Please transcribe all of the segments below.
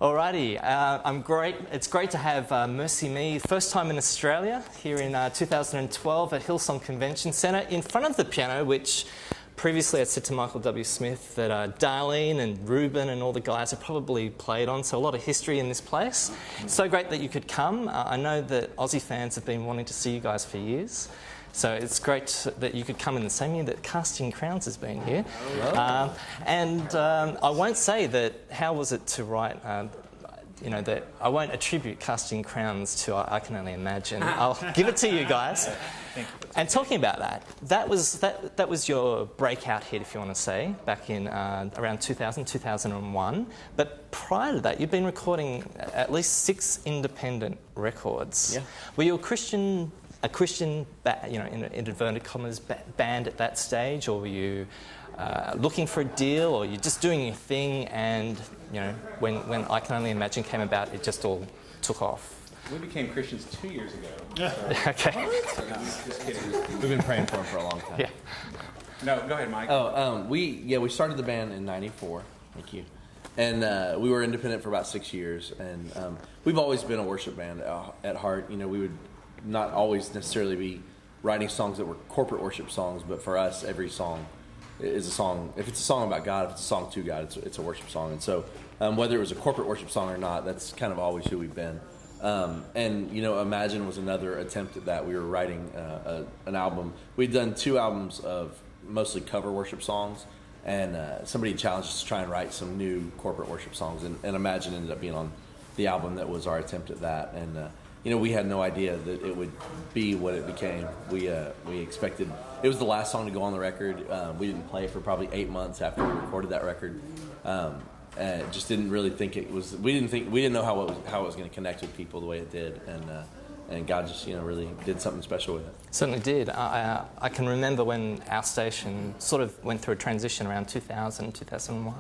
Alrighty, I'm great. It's great to have MercyMe, first time in Australia, here in 2012 at Hillsong Convention Centre, in front of the piano, which previously I said to Michael W. Smith that Darlene and Ruben and all the guys have probably played on, so a lot of history in this place. So great that you could come. I know that Aussie fans have been wanting to see you guys for years. So it's great that you could come in the same year that Casting Crowns has been here. I won't say that, how was it to write, that I won't attribute Casting Crowns to I Can Only Imagine. I'll give it to you guys. And talking about that was your breakout hit, if you want to say, back in around 2000, 2001. But prior to that, you've been recording at least 6 independent records. Yeah. Were you a Christian, in inverted commas, band at that stage, or were you looking for a deal, or you're just doing your thing, and when I Can Only Imagine came about, it just all took off? We became Christians 2 years ago. So. Okay. Just kidding. We've been praying for him for a long time. Yeah. No, go ahead, Mike. We started the band in '94. Thank you. And we were independent for about 6 years, and we've always been a worship band at heart. We would not always necessarily be writing songs that were corporate worship songs, but for us, every song is a song. If it's a song about God, if it's a song to God, it's a worship song. And so whether it was a corporate worship song or not, that's kind of always who we've been. Imagine was another attempt at that. We were writing an album. We'd done 2 albums of mostly cover worship songs, and somebody challenged us to try and write some new corporate worship songs, and Imagine ended up being on the album that was our attempt at that. And we had no idea that it would be what it became. We expected it was the last song to go on the record. We didn't play it for probably 8 months after we recorded that record. Just didn't really think it was. We didn't know how it was going to connect with people the way it did, and God just really did something special with it. Certainly did. I can remember when our station sort of went through a transition around 2000, 2001,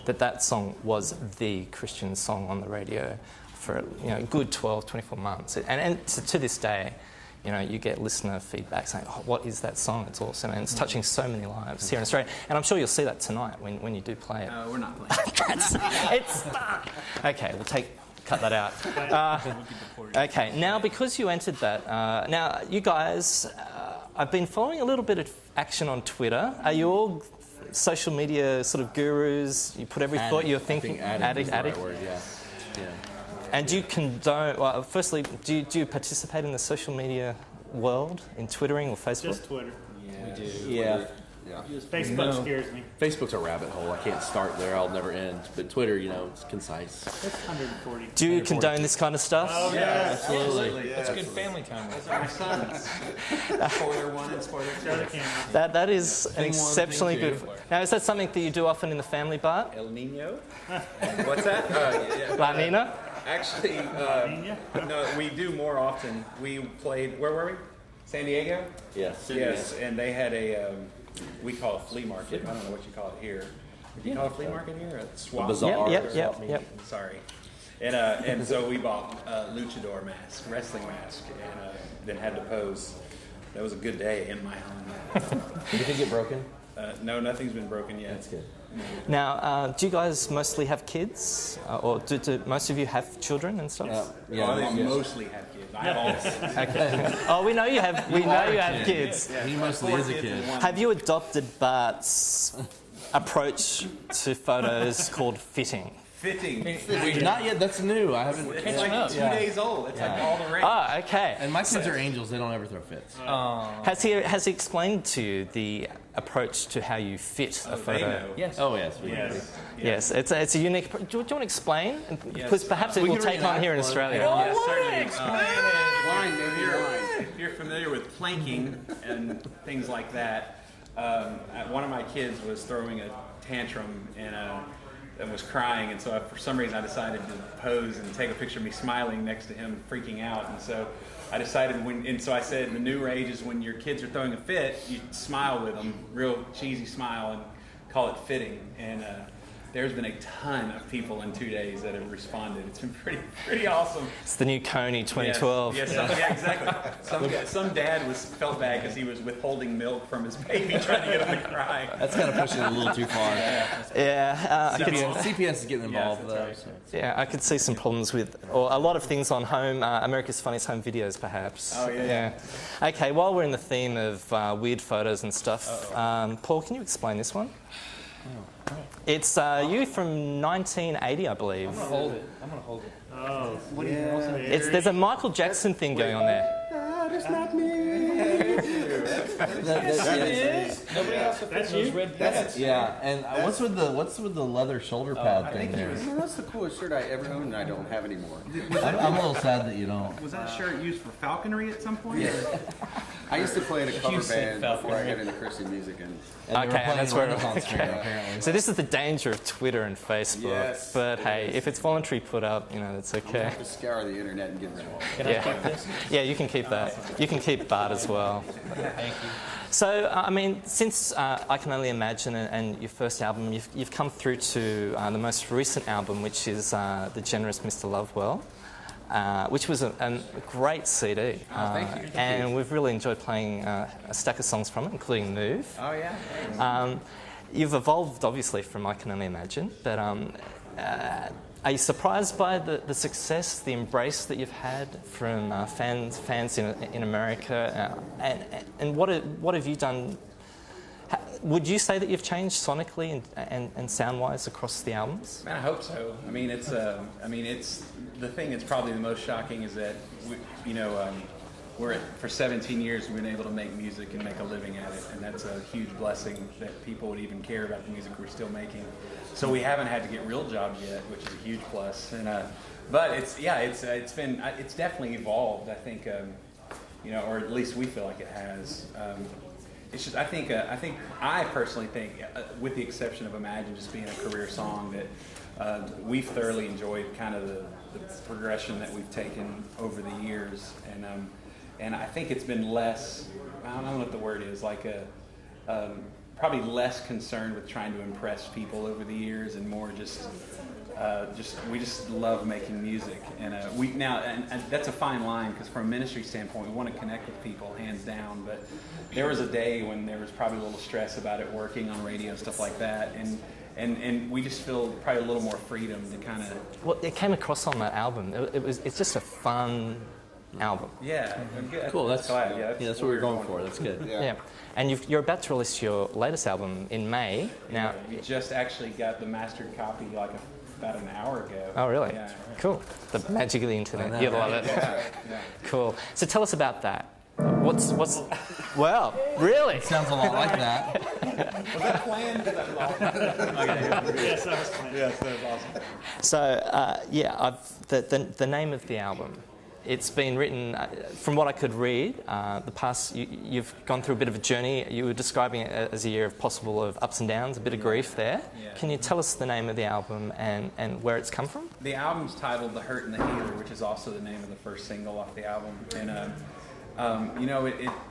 that song was the Christian song on the radio for a good 12, 24 months, and to this day. You get listener feedback saying, "Oh, what is that song? It's awesome," and it's touching so many lives here in Australia. And I'm sure you'll see that tonight when you do play it. We're not playing. Okay, cut that out. Okay, now because you entered that, now you guys, I've been following a little bit of action on Twitter. Are you all social media sort of gurus? You put every thought you're thinking. Addict. Word, yeah. And do you condone? Well, firstly, do you participate in the social media world, in Twittering or Facebook? Just Twitter. Yeah, we do. Yeah. Facebook scares me. Facebook's a rabbit hole. I can't start there. I'll never end. But Twitter, it's concise. It's 140. Do you condone this kind of stuff? Oh, yeah. Absolutely. That's good family time. That's our sons. Spoiler 1 and spoiler 2. That is an exceptionally good. Now, is that something that you do often in the family, Bart? El Nino. What's that? La Nina? Actually, no, we do more often. We played, where were we? San Diego? Yes. Yes, and they had we call it flea market. I don't know what you call it here. Do you call it flea market here? A swap? Bazaar. Yep. Sorry. And so we bought a luchador mask, wrestling mask, and then had to pose. That was a good day in my home. Did it get broken? No, nothing's been broken yet. That's good. Now, do you guys mostly have kids, or do most of you have children and stuff? They mostly have kids. I have all. Okay. Oh, we know you have. We know you have kids. Yeah, he mostly is a kid. Have you adopted Bart's approach to photos called fitting? Fitting. Not yet. That's new. I haven't. It's like 2 days old. It's like all the rage. Oh, okay. And my kids are angels. They don't ever throw fits. Has he explained to you the approach to how you fit a photo? They know. Yes. Oh, yes. Yes. It's a unique. Do you want to explain? Because perhaps it will take on here in Australia. Yes, certainly explain. If you're familiar with planking and things like that, one of my kids was throwing a tantrum and was crying, and so for some reason I decided to pose and take a picture of me smiling next to him freaking out, and so I decided so I said the new rage is when your kids are throwing a fit, you smile with them, real cheesy smile, and call it fitting. And there's been a ton of people in 2 days that have responded. It's been pretty awesome. It's the new Coney 2012. Yes, yeah, exactly. Some dad felt bad because he was withholding milk from his baby trying to get him to cry. That's kind of pushing it a little too far. CPS is getting involved, though. Right. So. Yeah, I could see some problems with, or a lot of things on home, America's Funniest Home Videos, perhaps. Oh, yeah. Okay, while we're in the theme of weird photos and stuff, Paul, can you explain this one? It's you from 1980, I believe. I'm going to hold it. Oh, what There's a Michael Jackson thing going on there. That is not me. Nobody else will fit That's those you? red pants. Yeah, and what's with the leather shoulder pad thing there? That's the coolest shirt I ever owned and I don't have anymore. I'm a little sad that you don't. Was that shirt used for falconry at some point? Yeah. I used to play in a cover You said band before I falconry. got into Christian music. And Okay, and that's where. on screen, Okay. apparently. So this is the danger of Twitter and Facebook. Yes, But it hey, is. if it's voluntary put up, it's I okay. have to scour the internet and get rid of all that. Can I keep this? Yeah, you can keep that. You can keep Bart as well. Thank you. So, since I Can Only Imagine and your first album, you've come through to the most recent album, which is The Generous Mr. Lovewell, which was a great CD. Thank you. And we've really enjoyed playing a stack of songs from it, including Move. Oh, yeah. You've evolved, obviously, from I Can Only Imagine, but are you surprised by the success, the embrace that you've had from fans in America? And what have you done? Would you say that you've changed sonically and sound-wise across the albums? Man, I hope so. It's the thing that's probably the most shocking is that for 17 years we've been able to make music and make a living at it, and that's a huge blessing that people would even care about the music we're still making. So we haven't had to get real jobs yet, which is a huge plus. And but it's definitely evolved. I think or at least we feel like it has. It's just I think I personally think, with the exception of Imagine just being a career song, that we've thoroughly enjoyed kind of the progression that we've taken over the years, and I think it's been less. I don't know what the word is, like probably less concerned with trying to impress people over the years, and more just we just love making music, and and that's a fine line, because from a ministry standpoint we want to connect with people hands down, but there was a day when there was probably a little stress about it working on radio, stuff like that, and we just feel probably a little more freedom to kind of. Well, it came across on that album. It's just a fun album. Yeah, Cool. That's glad. that's what we're going for. That's good. Yeah. And you're about to release your latest album in May. Now, We just actually got the mastered copy about an hour ago. oh really? Yeah. Cool. The magic of the internet. I know, You love it. Yeah. Cool. So tell us about that. What's well, really? Sounds a lot like that. Was that planned? Yes, that was planned. Yes, that was awesome. So the name of the album. It's been written, from what I could read, the past. You've gone through a bit of a journey. You were describing it as a year of ups and downs, a bit of grief there. Yeah. Can you tell us the name of the album and where it's come from? The album's titled "The Hurt and the Healer," which is also the name of the first single off the album. And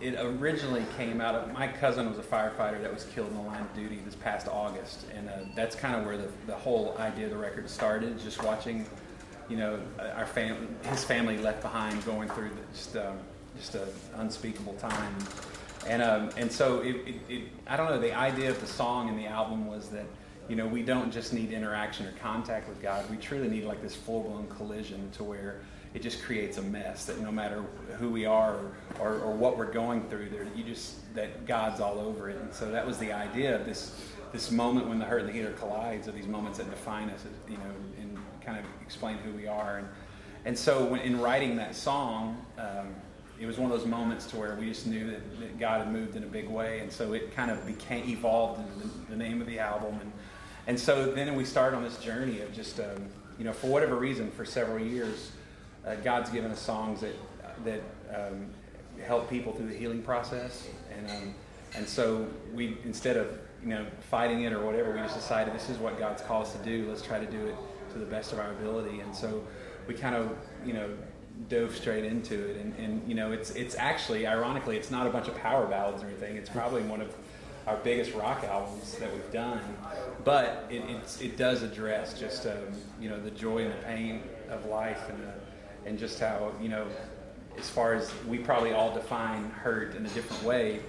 it originally came out of, my cousin was a firefighter that was killed in the line of duty this past August, and that's kind of where the whole idea of the record started. Just watching, his family left behind, going through just an unspeakable time, and so I don't know. The idea of the song and the album was that we don't just need interaction or contact with God. We truly need like this full-blown collision to where it just creates a mess that no matter who we are or what we're going through, that God's all over it. And so that was the idea of this moment when the hurt and the healer collides, are these moments that define us, and kind of explain who we are. And so in writing that song, it was one of those moments to where we just knew that God had moved in a big way, and so it kind of evolved into the name of the album. And so then we started on this journey of just, for whatever reason, for several years, God's given us songs that help people through the healing process, and so we, instead of fighting it or whatever, we just decided this is what God's called us to do. Let's try to do it to the best of our ability, and so we kind of dove straight into it, and it's actually, ironically, it's not a bunch of power ballads or anything. It's probably one of our biggest rock albums that we've done, but it does address just the joy and the pain of life, and just how, as far as we probably all define hurt in a different way,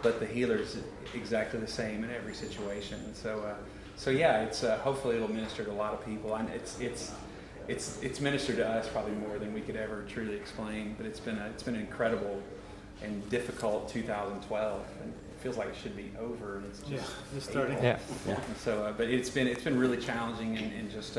but the healer's exactly the same in every situation. And so yeah, it's hopefully it'll minister to a lot of people. And it's ministered to us probably more than we could ever truly explain. But it's been an incredible and difficult 2012, and it feels like it should be over, and it's just starting. Yeah. And so, but it's been really challenging, and just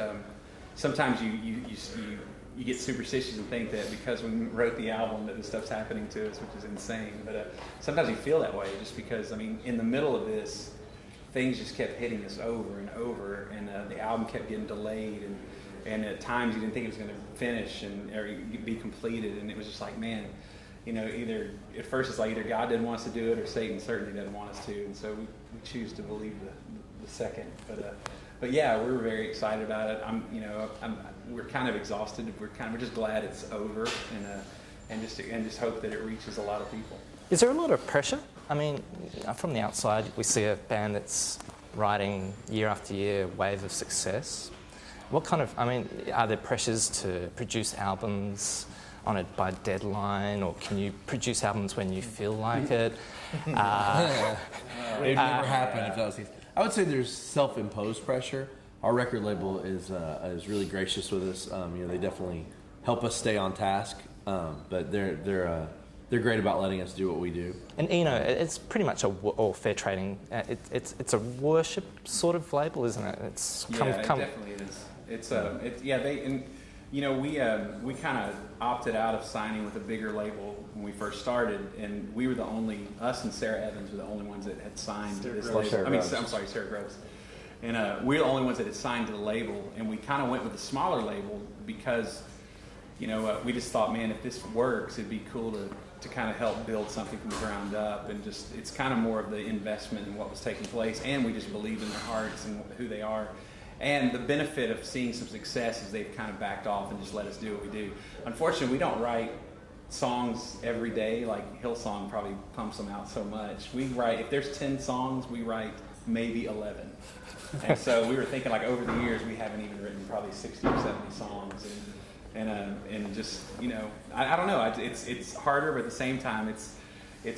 sometimes you get superstitious and think that because we wrote the album that this stuff's happening to us, which is insane. But sometimes you feel that way just because, in the middle of this, things just kept hitting us over and over, and the album kept getting delayed, and at times you didn't think it was going to finish or be completed, and it was just like, man, either at first it's like either God didn't want us to do it or Satan certainly doesn't want us to, and so we choose to believe the second. But yeah, we're very excited about it. We're kind of exhausted. We're just glad it's over, and just hope that it reaches a lot of people. Is there a lot of pressure? From the outside, we see a band that's riding year after year wave of success. What kind of, are there pressures to produce albums on it by deadline, or can you produce albums when you feel like it? It would never happen if that was the case. I would say there's self-imposed pressure. Our record label is really gracious with us. They definitely help us stay on task, but they're great about letting us do what we do. And it's pretty much all fair trading. It's a worship sort of label, isn't it? It definitely is. We kind of opted out of signing with a bigger label when we first started, and we were us and Sarah Evans were the only ones that had signed to this label. Sarah Groves. And we're the only ones that had signed to the label, and we kind of went with a smaller label because, we just thought, man, if this works, it'd be cool to kind of help build something from the ground up, and just it's kind of more of the investment in what was taking place, and we just believed in their hearts and who they are. And the benefit of seeing some success is they've kind of backed off and just let us do what we do. Unfortunately, we don't write songs every day like Hillsong probably pumps them out so much. We write, if there's 10 songs, we write maybe 11. And so we were thinking, like, over the years, we haven't even written probably 60 or 70 songs. And just, I don't know. It's harder, but at the same time, it's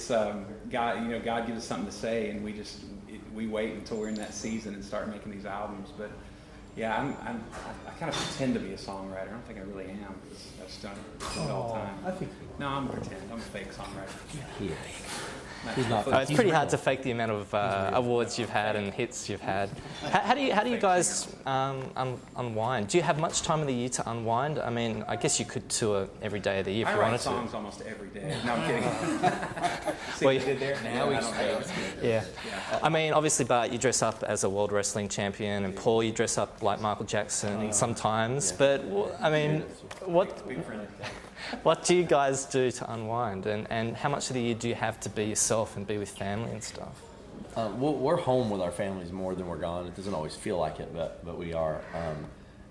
God. God gives us something to say, and we wait until we're in that season and start making these albums. But yeah, I kind of pretend to be a songwriter. I don't think I really am, because I just don't all the time. I think No, I'm pretend. I'm a fake songwriter. Yeah. He's not. It's pretty hard to fake the amount of awards you've had and hits you've had. How do you guys unwind? Do you have much time of the year to unwind? I guess you could tour every day of the year if you wanted to. I write songs almost every day. No, I'm kidding. See what you did there? Now he's fake. Yeah. Obviously, Bart, you dress up as a world wrestling champion, and Paul, you dress up like Michael Jackson sometimes. Yeah. But what do you guys do to unwind, and how much of the year do you have to be yourself and be with family and stuff? We're home with our families more than we're gone. It doesn't always feel like it, but we are.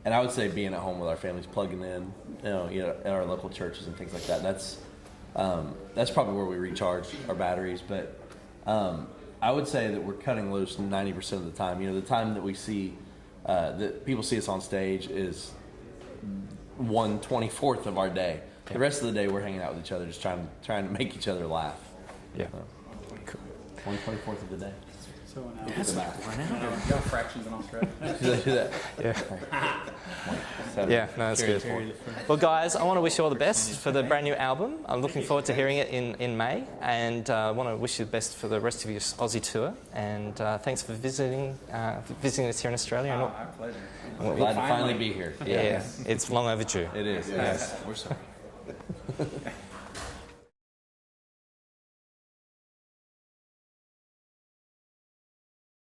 And I would say being at home with our families, plugging in, at our local churches and things like that. That's probably where we recharge our batteries. But I would say that we're cutting loose 90% of the time. The time that we see that people see us on stage is 1/24 of our day. The rest of the day, we're hanging out with each other, just trying to make each other laugh. Yeah. Cool. 1/24 of the day. So now. No fractions in Australia. Do that. Yeah. Yeah, no, that's good. Well, guys, I want to wish you all the best for the brand new album. I'm looking forward to hearing it in May, and I want to wish you the best for the rest of your Aussie tour. And thanks for visiting us here in Australia. Our pleasure. We're glad to finally be here. Yeah, it's long overdue. It is. Yes. We're sorry.